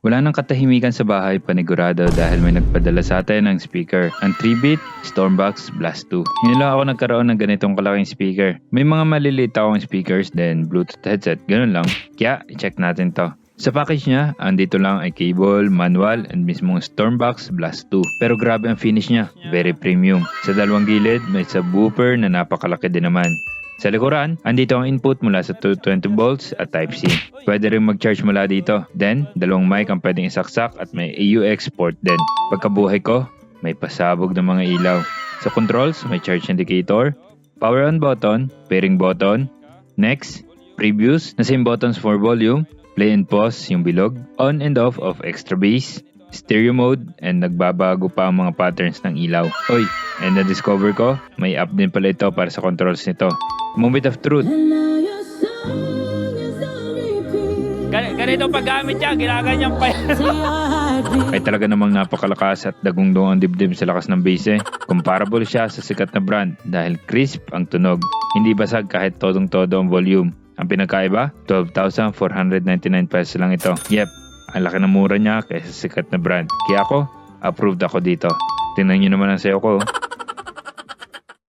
Wala nang katahimikan sa bahay panigurado dahil may nagpadala sa atin ng speaker. Ang 3-bit Stormbox Blast 2. Hindi lang ako nagkaroon ng ganitong kalaking speaker. May mga maliliit akong speakers then Bluetooth headset. Ganun lang. Kaya i-check natin to. Sa package niya, andito lang ay cable, manual, and mismong Stormbox Blast 2. Pero grabe ang finish niya. Very premium. Sa dalawang gilid, may subwoofer na napakalaki din naman. Sa likuran, andito ang input mula sa 220 volts at Type-C. Pwede rin mag-charge mula dito. Then, dalawang mic ang pwedeng isaksak at may AUX port din. Pagkabuhay ko, may pasabog ng mga ilaw. Sa controls, may charge indicator, power on button, pairing button, next, previews, na same buttons for volume, play and pause yung bilog, on and off of extra bass, stereo mode, and nagbabago pa ang mga patterns ng ilaw. Oy, and na-discover ko, may app din pala ito para sa controls nito. Moment of truth. Ganito paggamit niya, ginaganyan pa yan. Ay talaga namang napakalakas at dagundong ang dibdib sa lakas ng bass eh. Comparable siya sa sikat na brand dahil crisp ang tunog. Hindi basag kahit todong-todo ang volume. Ang pinagkaiba, 12,499 pesos lang ito. Yep, ang laki ng mura niya kaysa sikat na brand. Kaya ako, approved ako dito. Tingnan nyo naman ang sayo ko.